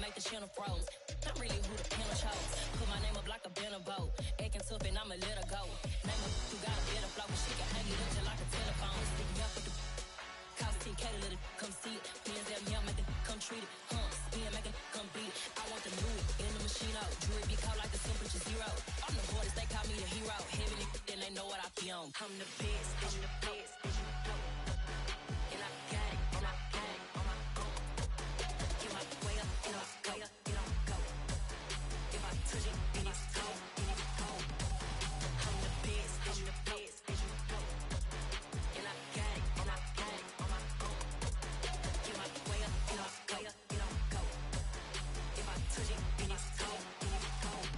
make the channel froze. I'm really who the panel chose. Put my name up like a banner boat. Acting tough and I'ma let her go. Name her who got a better flow. She can hang it up just like a telephone. Stick me up with the cost 10K to let it come see it. Hands down, yeah, make it come treat it. Spin, make it come beat it. I want the new in the machine out. Jewelry be caught like the temperature zero. I'm the boys, they call me the hero. Heavy then they know what I be on. I'm the best, I'm the best. And I got it, and I got it on my own. Get my way up, get on go, get on go. If I touch it, then it's cold, then it's cold. I'm the best, I'm the best. And I got it, and I got it on my own. Get my way up, get on go, get on go. If I touch it, then it's cold, then it's cold.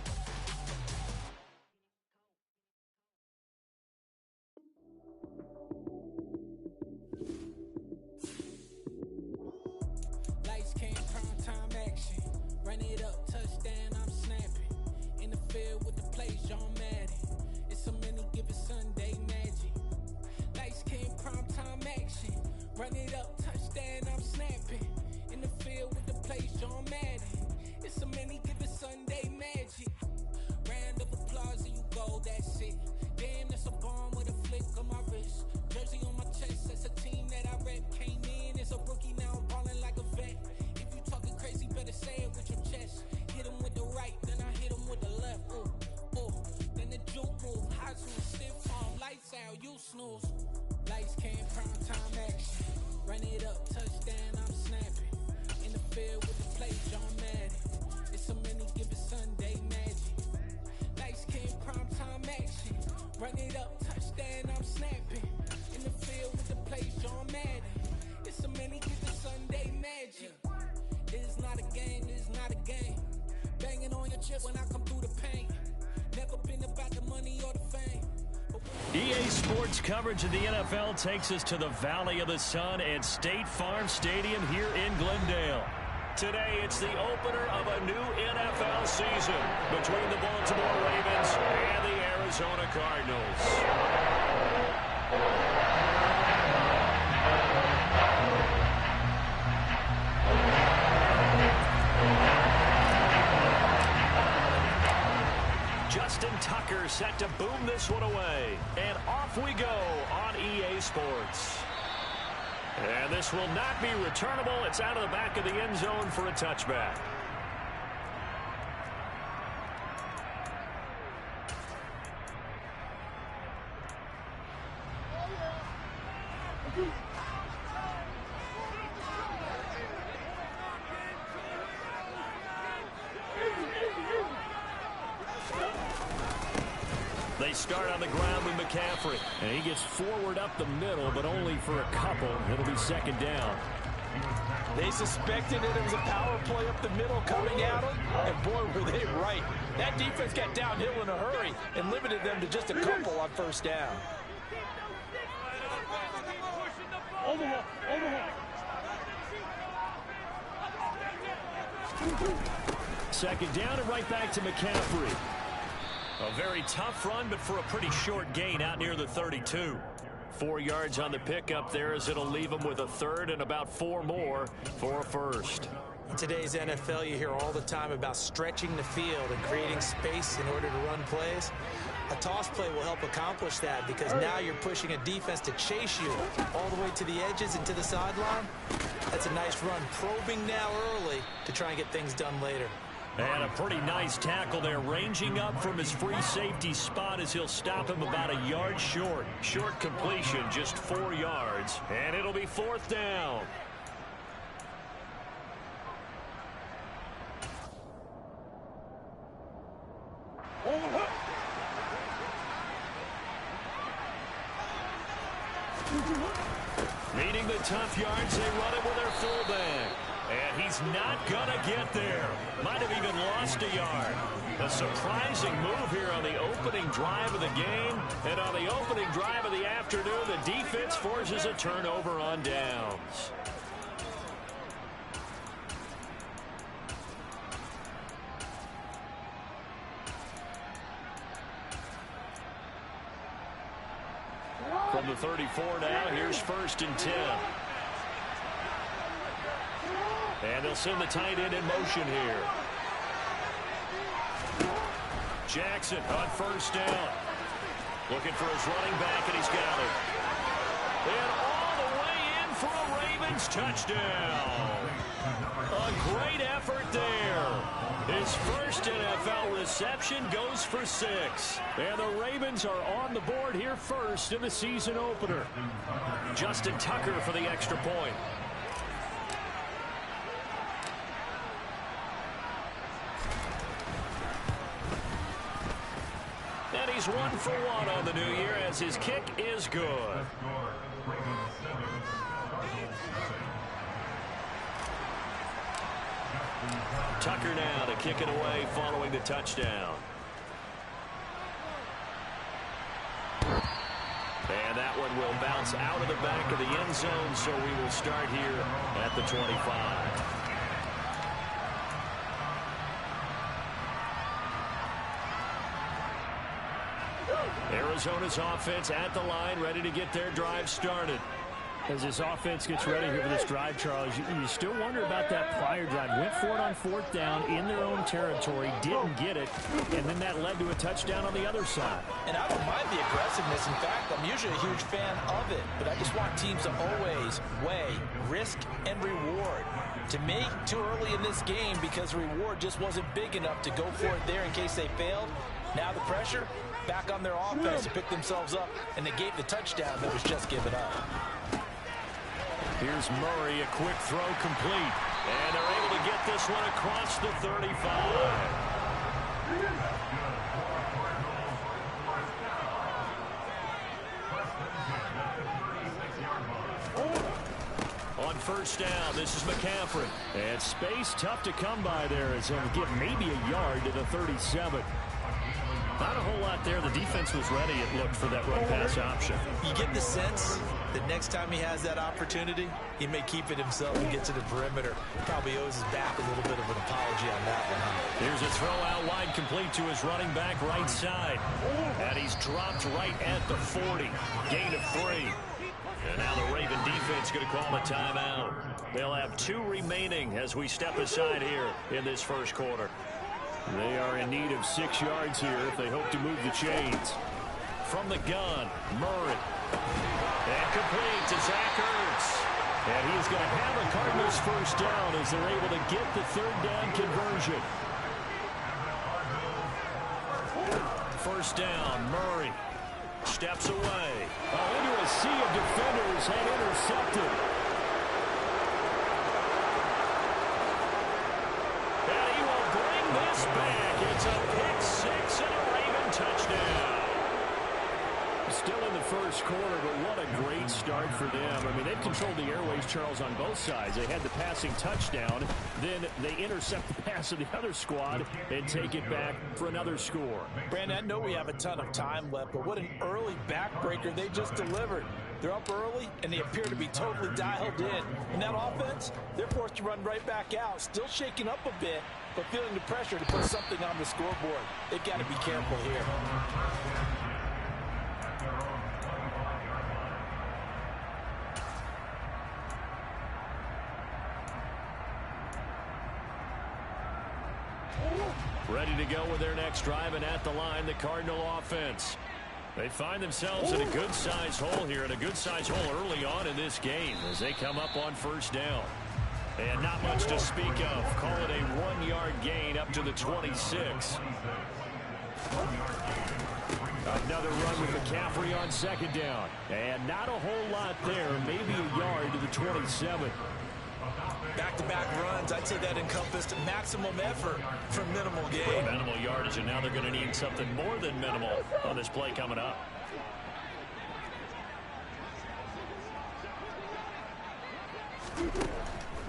Lights, cam, prime time action. Run it up, touchdown, I'm snapping. In the field with the plays, John Madden. It's a many given Sunday magic. Lights, cam, prime time action. Run it up, touchdown, I'm snapping. In the field with the plays, John Madden. It's a many given Sunday magic. Round of applause and you go, that's it. Damn, that's a bomb with a flick on my wrist. Jersey on my chest, that's a team that I rep. Came in as a rookie, now I'm ballin' like a vet. If you talking crazy, better say it with your chest. Hit him with the right, then I hit him with the left. Ooh, ooh, then the juke move. High to a stiff arm, lights out, you snooze. Lights came, prime time action. Run it up, touchdown, I'm snapping. In the field with the play, John Madden. It's a many given Sunday magic. Lights came, prime time action. Run it up, touchdown, I'm snapping. In the field with the play, John Madden. It's a many given Sunday magic. This is not a game, this is not a game. Banging on your chip when I come through the paint. Never been about the money or the fame. EA Sports coverage of the NFL takes us to the Valley of the Sun at State Farm Stadium here in Glendale. Today, it's the opener of a new NFL season between the Baltimore Ravens and the Arizona Cardinals. Justin Tucker set to boom this one away. And off we go on EA Sports. And this will not be returnable. It's out of the back of the end zone for a touchback. They start on the ground with McCaffrey. And he gets forward up the middle, but only for a couple. It'll be second down. They suspected it was a power play up the middle coming at them, and boy, were they right. That defense got downhill in a hurry and limited them to just a couple on first down. Second down and right back to McCaffrey. A very tough run, but for a pretty short gain out near the 32. 4 yards on the pickup there as it'll leave him with a third and about 4 more for a first. In today's NFL, you hear all the time about stretching the field and creating space in order to run plays. A toss play will help accomplish that because now you're pushing a defense to chase you all the way to the edges and to the sideline. That's a nice run, probing now early to try and get things done later. And a pretty nice tackle there, ranging up from his free safety spot as he'll stop him about a yard short. Short completion, just 4 yards, and it'll be fourth down. Needing the tough yards, they run it with their fullback. And he's not going to get there. Might have even lost a yard. A surprising move here on the opening drive of the game. And on the opening drive of the afternoon, the defense forces a turnover on downs. From the 34 now, here's 1st and 10. And they'll send the tight end in motion here. Jackson on first down. Looking for his running back, and he's got it. And all the way in for a Ravens touchdown. A great effort there. His first NFL reception goes for 6. And the Ravens are on the board here first in the season opener. Justin Tucker for the extra point. And he's 1 for 1 on the new year as his kick is good. Tucker now to kick it away following the touchdown. And that one will bounce out of the back of the end zone, so we will start here at the 25. Arizona's offense at the line, ready to get their drive started. As this offense gets ready here for this drive, Charles, you still wonder about that prior drive. Went for it on 4th down in their own territory, didn't get it, and then that led to a touchdown on the other side. And I don't mind the aggressiveness. In fact, I'm usually a huge fan of it, but I just want teams to always weigh risk and reward. To me, too early in this game because the reward just wasn't big enough to go for it there in case they failed. Now the pressure back on their offense to pick themselves up, and they gave the touchdown that was just given up. Here's Murray, a quick throw complete. And they're able to get this one across the 35. On first down, this is McCaffrey. And space tough to come by there as he'll give maybe a yard to the 37. Not a whole lot there. The defense was ready, it looked, for that run-pass option. You get the sense that next time he has that opportunity, he may keep it himself and get to the perimeter. Probably owes his back a little bit of an apology on that one. Here's a throw out wide complete to his running back right side. And he's dropped right at the 40. Gain of 3. And now the Raven defense going to call a timeout. They'll have 2 remaining as we step aside here in this first quarter. They are in need of 6 yards here if they hope to move the chains. From the gun, Murray. And complete to Zach Ertz. And he's going to have a Cardinals first down as they're able to get the 3rd down conversion. First down, Murray steps away. Into a sea of defenders and intercepted. And he will bring this back. It's a pick 6 and a Raven touchdown. Still in the first quarter, but what a great start for them. I mean, they've controlled the airways, Charles, on both sides. They had the passing touchdown. Then they intercept the pass of the other squad and take it back for another score. Brandon, I know we have a ton of time left, but what an early backbreaker they just delivered. They're up early, and they appear to be totally dialed in. And that offense, they're forced to run right back out, still shaking up a bit, but feeling the pressure to put something on the scoreboard. They've got to be careful here. Ready to go with their next drive, and at the line, the Cardinal offense. They find themselves in a good-sized hole here, and a good-sized hole early on in this game as they come up on first down. And not much to speak of. Call it a 1-yard gain up to the 26. Another run with McCaffrey on second down. And not a whole lot there, maybe a yard to the 27. Back-to-back runs, I'd say that encompassed maximum effort for minimal gain. Minimal yardage, and now they're going to need something more than minimal on this play coming up.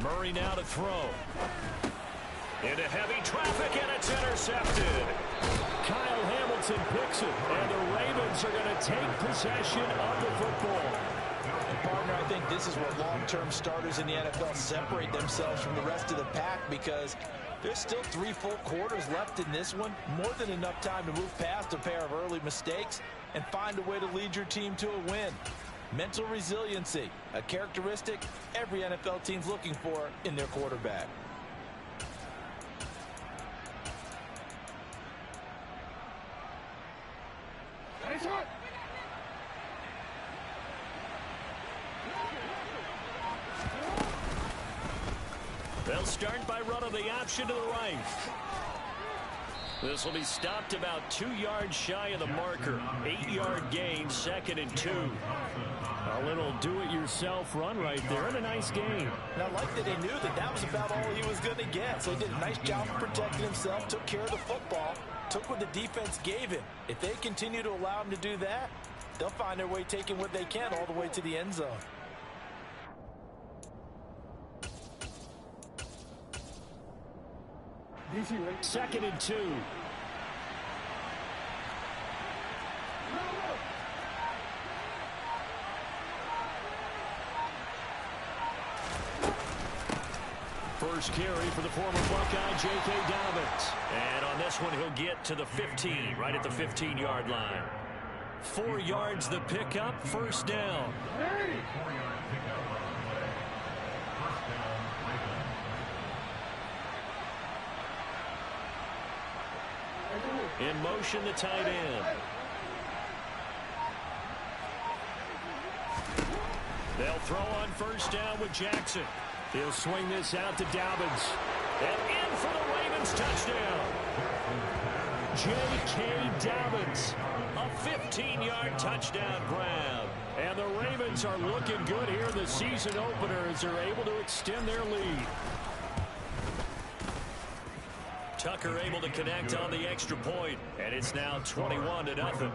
Murray now to throw. Into heavy traffic, and it's intercepted. Kyle Hamilton picks it, and the Ravens are going to take possession of the football. And partner, I think this is where long-term starters in the NFL separate themselves from the rest of the pack, because there's still 3 full quarters left in this one. More than enough time to move past a pair of early mistakes and find a way to lead your team to a win. Mental resiliency, a characteristic every NFL team's looking for in their quarterback. They'll start by running the option to the right. This will be stopped about 2 yards shy of the marker. 8-yard gain, 2nd and 2. A little do-it-yourself run right there, and a nice game. And I like that he knew that that was about all he was going to get. So he did a nice job of protecting himself, took care of the football, took what the defense gave him. If they continue to allow him to do that, they'll find their way taking what they can all the way to the end zone. Second and 2. First carry for the former Buckeye, J.K. Dobbins. And on this one, he'll get to the 15, right at the 15-yard line. 4 yards the pickup, first down. In motion, the tight end. They'll throw on first down with Jackson. He'll swing this out to Dobbins. And in for the Ravens touchdown. J.K. Dobbins, a 15-yard touchdown grab. And the Ravens are looking good here in the season opener as they're able to extend their lead. Tucker able to connect on the extra point, and it's now 21-0.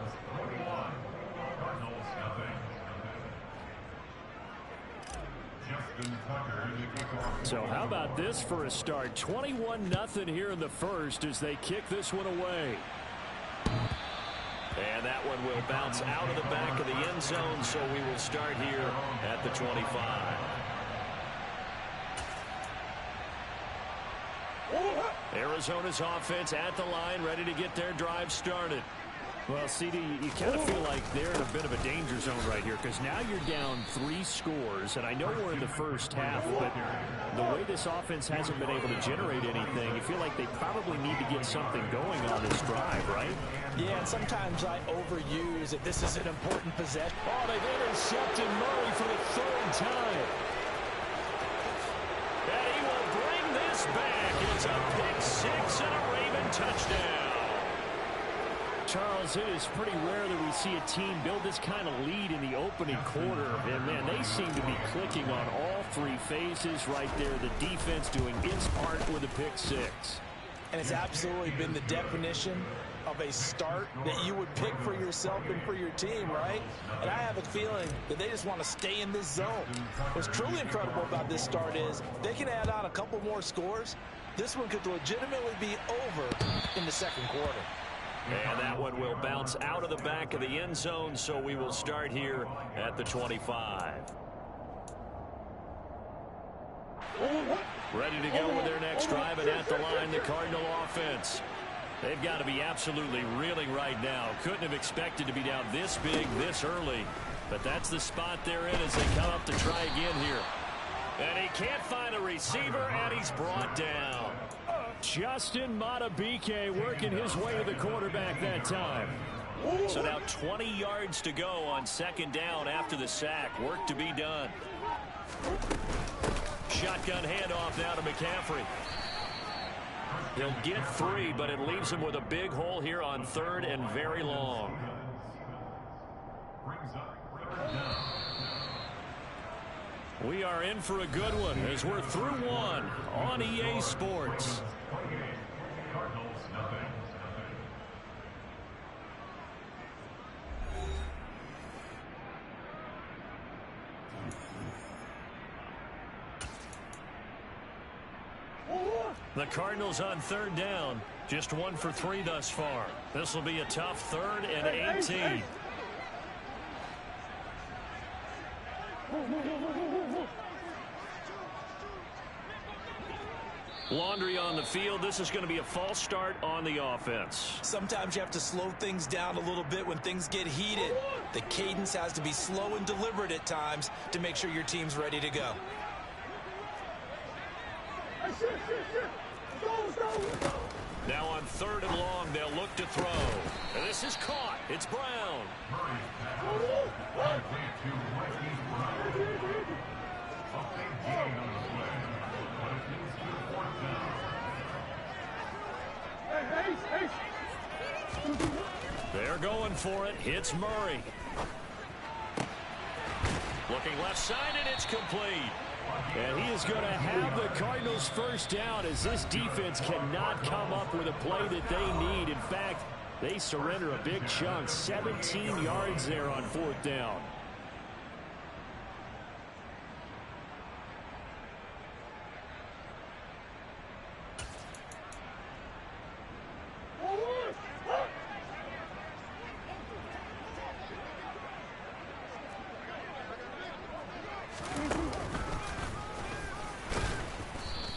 So how about this for a start? 21-0 here in the first as they kick this one away. And that one will bounce out of the back of the end zone, so we will start here at the 25. Arizona's offense at the line, ready to get their drive started. Well, CD, you kind of feel like they're in a bit of a danger zone right here because now you're down 3 scores, and I know we're in the first half, but the way this offense hasn't been able to generate anything, you feel like they probably need to get something going on this drive, right? Yeah, and sometimes I overuse it. This is an important possession. Oh, they've intercepted Murray for the 3rd time. And he will bring this back. It's a pick 6 and a Raven touchdown. Charles, it is pretty rare that we see a team build this kind of lead in the opening quarter. And, man, they seem to be clicking on all 3 phases right there. The defense doing its part with a pick 6. And it's absolutely been the definition of a start that you would pick for yourself and for your team, right? And I have a feeling that they just want to stay in this zone. What's truly incredible about this start is they can add on a couple more scores. This one could legitimately be over in the second quarter. And that one will bounce out of the back of the end zone, so we will start here at the 25. Ready to go with their next drive, and at the line, the Cardinal offense. They've got to be absolutely reeling right now. Couldn't have expected to be down this big this early, but that's the spot they're in as they come up to try again here. And he can't find a receiver, and he's brought down. Justin Matabike working his way to the quarterback that time. So now 20 yards to go on second down after the sack. Work to be done. Shotgun handoff now to McCaffrey. He'll get 3, but it leaves him with a big hole here on 3rd and very long. We are in for a good one as we're through 1 on EA Sports. The Cardinals on 3rd down. Just 1 for 3 thus far. This will be a tough 3rd and 18. Laundry on the field. This is going to be a false start on the offense. Sometimes you have to slow things down a little bit when things get heated. The cadence has to be slow and deliberate at times to make sure your team's ready to go. Now on 3rd and long, they'll look to throw. And this is caught. It's Brown. They're going for it. Hits Murray. Looking left side, and it's complete. And he is going to have the Cardinals first down as this defense cannot come up with a play that they need. In fact, they surrender a big chunk. 17 yards there on 4th down.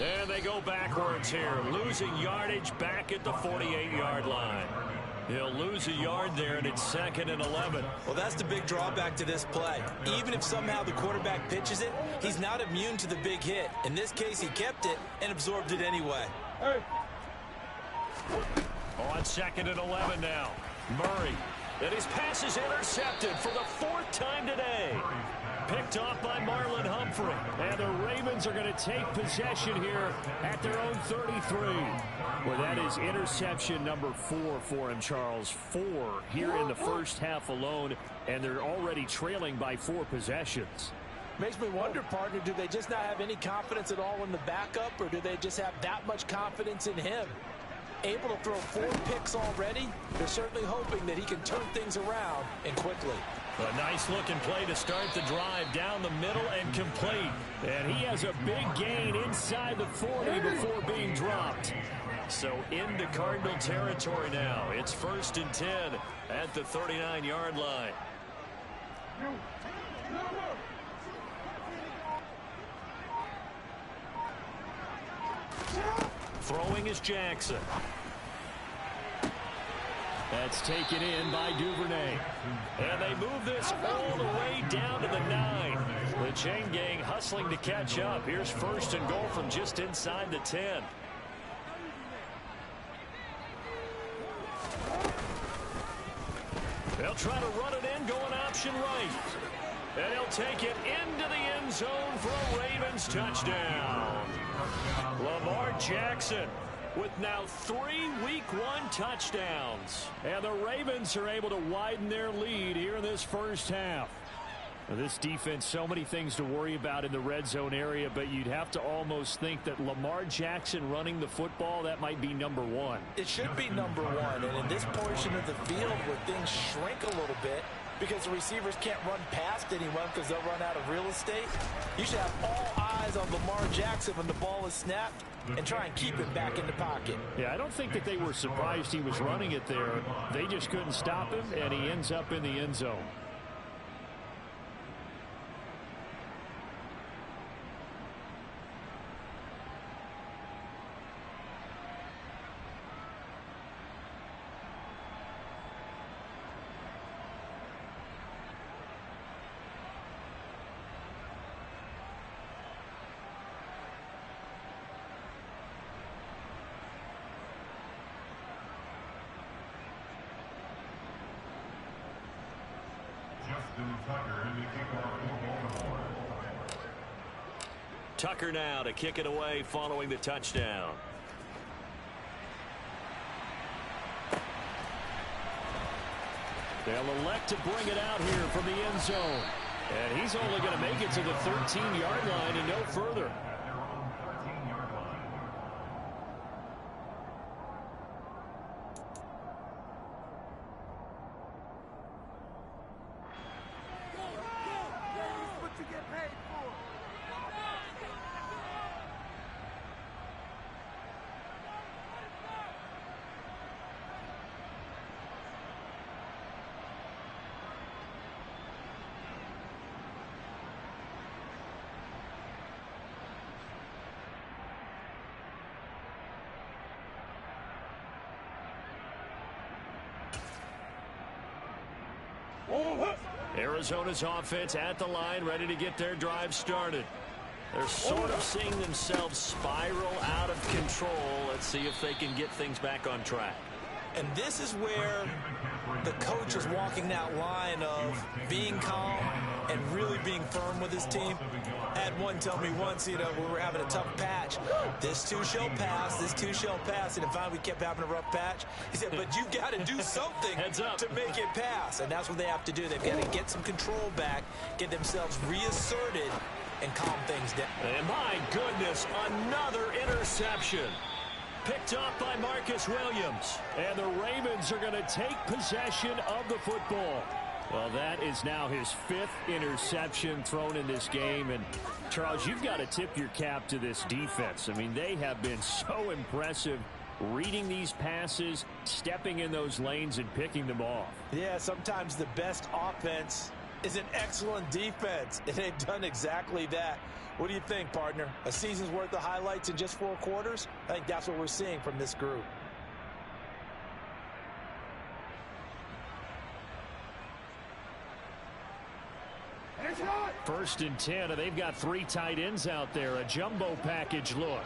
And they go backwards here, losing yardage back at the 48-yard line. He'll lose a yard there, and it's 2nd and 11. Well, that's the big drawback to this play. Even if somehow the quarterback pitches it, he's not immune to the big hit. In this case, he kept it and absorbed it anyway. On 2nd and 11 now. Murray. And his pass is intercepted for the 4th time today. Picked off by Marlon Humphrey. And the Ravens are going to take possession here at their own 33. Well, that is interception number 4 for him, Charles. 4 here in the first half alone, and they're already trailing by 4 possessions. Makes me wonder, partner, do they just not have any confidence at all in the backup, or do they just have that much confidence in him? Able to throw 4 picks already, they're certainly hoping that he can turn things around and quickly. A nice-looking play to start the drive down the middle and complete. And he has a big gain inside the 40 before being dropped. So into Cardinal territory now. It's 1st and 10 at the 39-yard line. Throwing is Jackson. That's taken in by Duvernay. And they move this all the way down to the 9. The chain gang hustling to catch up. Here's 1st and goal from just inside the 10. They'll try to run it in, going option right. And he'll take it into the end zone for a Ravens touchdown. Lamar Jackson with now 3 Week 1 touchdowns. And the Ravens are able to widen their lead here in this first half. Now, this defense, so many things to worry about in the red zone area, but you'd have to almost think that Lamar Jackson running the football, that might be number 1. It should be number 1, and in this portion of the field where things shrink a little bit because the receivers can't run past anyone because they'll run out of real estate, you should have all eyes on Lamar Jackson when the ball is snapped and try and keep him back in the pocket. Yeah, I don't think that they were surprised he was running it there. They just couldn't stop him, and he ends up in the end zone. Tucker now to kick it away following the touchdown. They'll elect to bring it out here from the end zone. And he's only going to make it to the 13-yard line and no further. Arizona's offense at the line, ready to get their drive started. They're sort of seeing themselves spiral out of control. Let's see if they can get things back on track. And this is where the coach is walking that line of being calm and really being firm with his team. I had one tell me once, we were having a tough patch. This too shall pass, this too shall pass. And finally we kept having a rough patch. He said, but you've got to do something to make it pass. And that's what they have to do. They've got to get some control back, get themselves reasserted, and calm things down. And my goodness, another interception. Picked up by Marcus Williams. And the Ravens are going to take possession of the football. Well, that is now his 5th interception thrown in this game. And, Charles, you've got to tip your cap to this defense. I mean, they have been so impressive reading these passes, stepping in those lanes, and picking them off. Yeah, sometimes the best offense is an excellent defense, and they've done exactly that. What do you think, partner? A season's worth of highlights in just 4 quarters? I think that's what we're seeing from this group. First and 10, and they've got 3 tight ends out there. A jumbo package look.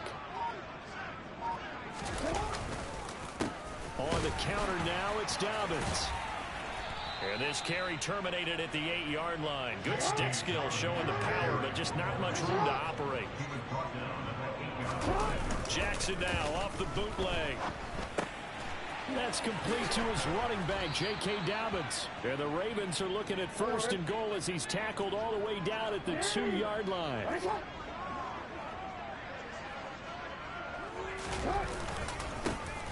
On the counter now, it's Dobbins. And this carry terminated at the 8-yard line. Good stick skill showing the power, but just not much room to operate. Jackson now off the bootleg. That's complete to his running back, J.K. Dobbins. And the Ravens are looking at 1st and goal as he's tackled all the way down at the 2-yard line.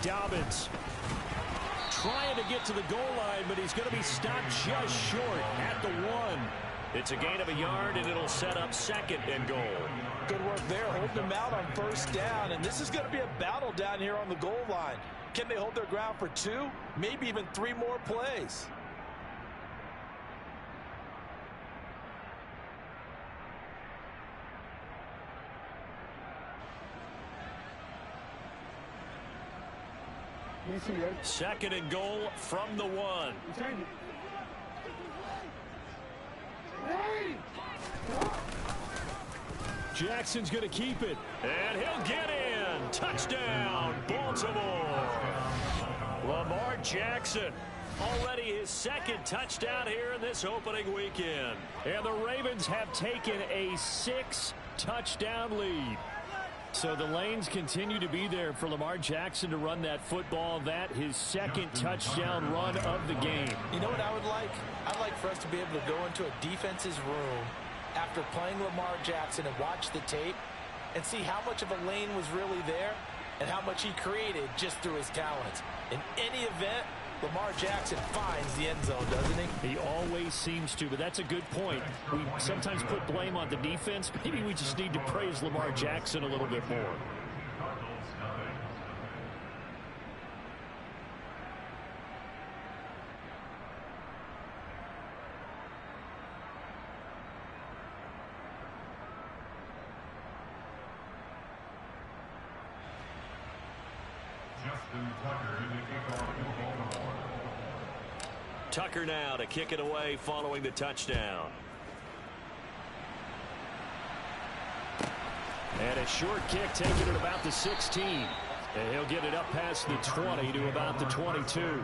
Dobbins trying to get to the goal line, but he's going to be stopped just short at the 1. It's a gain of a yard, and it'll set up 2nd and goal. Good work there, holding them out on 1st down, and this is going to be a battle down here on the goal line. Can they hold their ground for 2, maybe even 3 more plays? Second and goal from the 1. Jackson's going to keep it, and he'll get in. Touchdown, Baltimore. Lamar Jackson, already his 2nd touchdown here in this opening weekend. And the Ravens have taken a 6-touchdown lead. So the lanes continue to be there for Lamar Jackson to run that football. That his 2nd touchdown run of the game. You know what I would like? I'd like for us to be able to go into a defense's room after playing Lamar Jackson and watch the tape and see how much of a lane was really there and how much he created just through his talents. In any event, Lamar Jackson finds the end zone, doesn't he? He always seems to, but that's a good point. We sometimes put blame on the defense. Maybe we just need to praise Lamar Jackson a little bit more. Tucker now to kick it away following the touchdown. And a short kick taken at about the 16. And he'll get it up past the 20 to about the 22.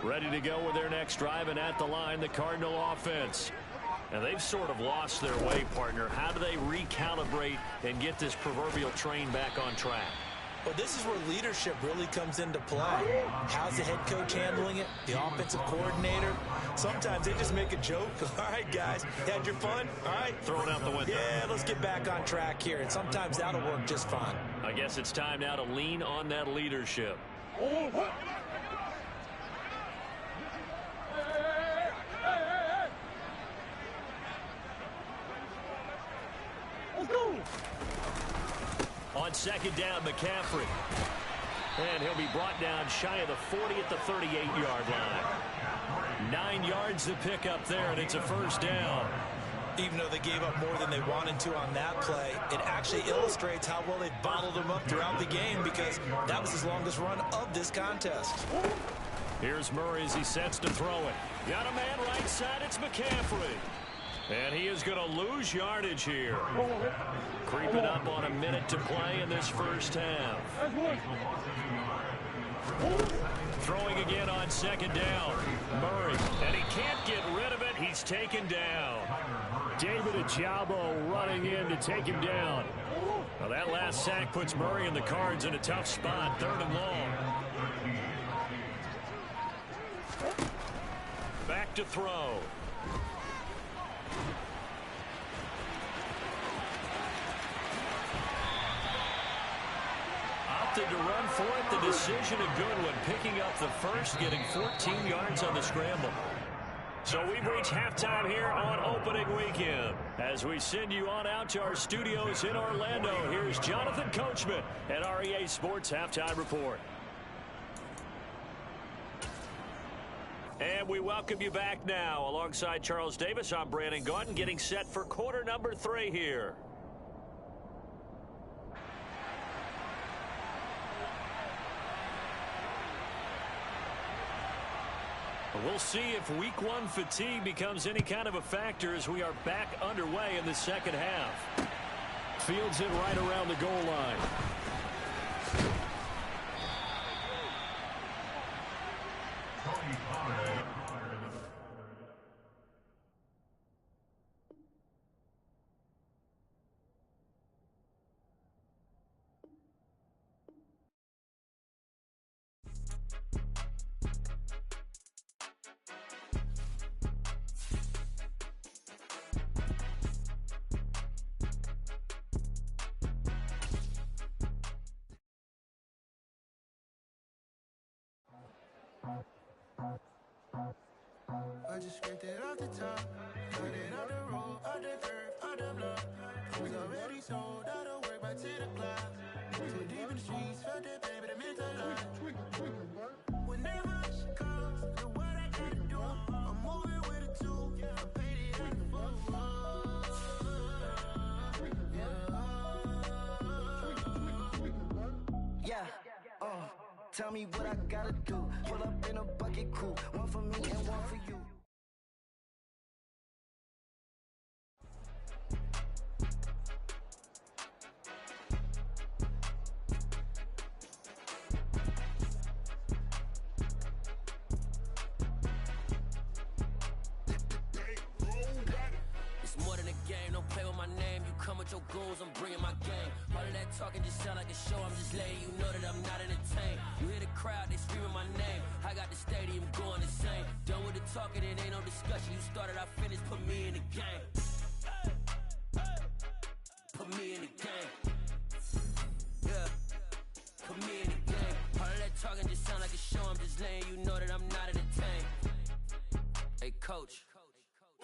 Ready to go with their next drive, and at the line, the Cardinal offense. And they've sort of lost their way, partner. How do they recalibrate and get this proverbial train back on track? Well, this is where leadership really comes into play. How's the head coach handling it? The offensive coordinator? Sometimes they just make a joke. All right, guys, had your fun? All right. Throw it out the window. Yeah, let's get back on track here, and sometimes that'll work just fine. I guess it's time now to lean on that leadership. On second down, McCaffrey. And he'll be brought down shy of the 40 at the 38-yard line. 9 yards to pick up there, and it's a first down. Even though they gave up more than they wanted to on that play, it actually illustrates how well they bottled them up throughout the game, because that was his longest run of this contest. Here's Murray as he sets to throw it. Got a man right side, it's McCaffrey. And he is going to lose yardage here. Creeping up on a minute to play in this first half. Throwing again on second down. Murray, and he can't get rid of it. He's taken down. David Ojabo running in to take him down. Well, that last sack puts Murray and the Cards in a tough spot, 3rd and long. Back to throw. Opted to run for it. The decision a good one. Picking up the first, getting 14 yards on the scramble. So we've reached halftime here on opening weekend. As we send you on out to our studios in Orlando, here's Jonathan Coachman at REA Sports Halftime Report. And we welcome you back now. Alongside Charles Davis, I'm Brandon Gaudin, getting set for quarter number 3 here. We'll see if week 1 fatigue becomes any kind of a factor as we are back underway in the second half. Fields it right around the goal line. I just scraped it off the top, cut it out the road, out the dirt, out the block. It was already sold, out of work by 10 o'clock. Too deep in the streets, felt that pain, but it meant a lot. Whenever she calls, do what I gotta do. I'm moving with a 2, I'm painted like a fool. Yeah, tell me what I gotta do. Pull up in a bucket crew, one for me and one for you. It's more than a game, don't play with my name. You come with your goons, I'm bringing my game. All of that talking just sound like a show, I'm just letting you know that I'm not entertained. You hear the crowd, they screaming my name. I got the stadium going insane. Done with the talking, it ain't no discussion. You started, I finished, put me in the game. Put me in the game. Yeah, put me in the game. All of that talking just sound like a show, I'm just letting you know that I'm not entertained. Hey coach,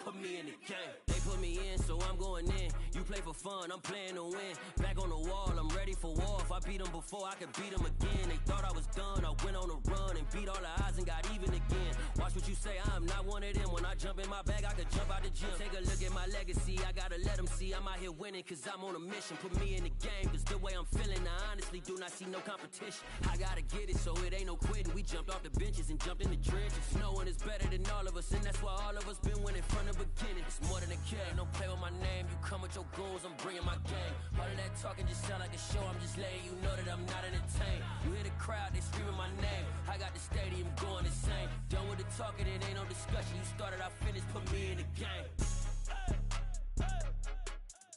put me in the game. They put me in, so I'm going in. You play for fun, I'm playing to win. Back on the wall, I'm ready for war. If I beat them before, I could beat them again. They thought I was done, I went on a run and beat all the odds and got even again. Watch what you say, I'm not one of them. When I jump in my bag, I could jump out the gym. Take a look at my legacy, I gotta let them see I'm out here winning, cause I'm on a mission. Put me in the game, cause the way I'm feeling, I honestly do not see no competition. I gotta get it, so it ain't no quitting. We jumped off the benches and jumped in the trenches. No one is better than all of us, and that's why all of us been winning from the beginning. It's more than a game, don't play with my name. You come with your goons, I'm bringing my game. All of that talking just sound like a show, I'm just letting you know that I'm not entertained. You hear the crowd, they screaming my name. I got the stadium going insane. Done with the talking, it ain't no discussion. You started, I finished, put me in the game.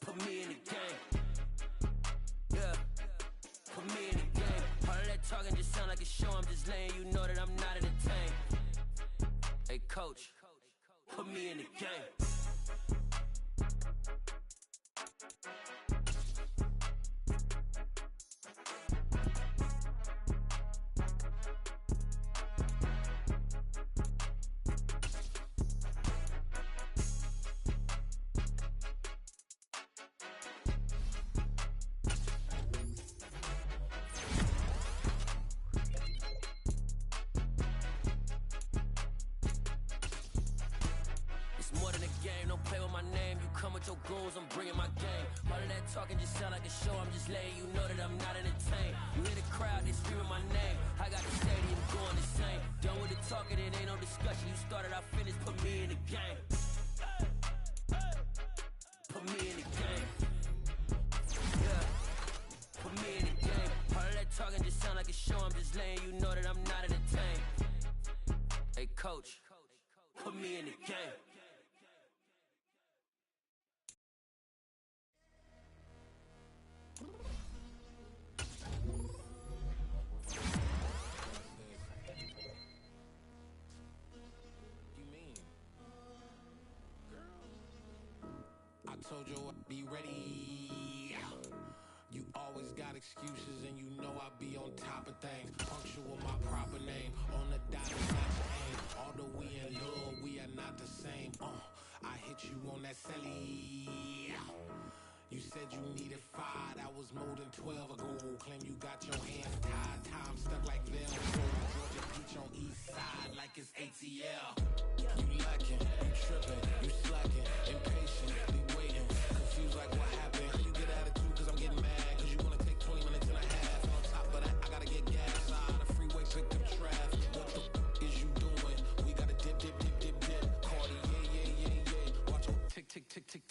Put me in the game. Yeah, put me in the game. sound like a show, I'm just laying, you know that I'm not entertained. Hey, coach, put me in the game. Your goons, I'm bringing my game. All of that talking just sound like a show, I'm just laying, you know that I'm not entertained. You hear the crowd, they screaming my name. I got the stadium going the same. Done with the talking, it ain't no discussion. You started, I finished, put me in the game. Put me in the game. Yeah, put me in the game. All of that talking just sound like a show, I'm just laying, you know that I'm not entertained. Hey coach, put me in the game. I told you I'd be ready. You always got excuses and you know I be on top of things. Punctual my proper name. On the dot, not your aim. Although we in love, we are not the same. I hit you on that celly. You said you needed 5, that was more than 12 ago. Claim you got your hands tied, time stuck like Velcro. Georgia Peach on east side like it's ATL. You lacking, you tripping, you slacking, impatient, be waiting, confused like what happened. You get attitude cause I'm getting mad, cause you wanna take 20 minutes and a half. And on top of that, I gotta get gas on the freeway, picked up traffic. What the is you doing? We gotta dip, dip, dip, dip, dip. Cardi, yeah. Watch your tick, tick, tick, tick,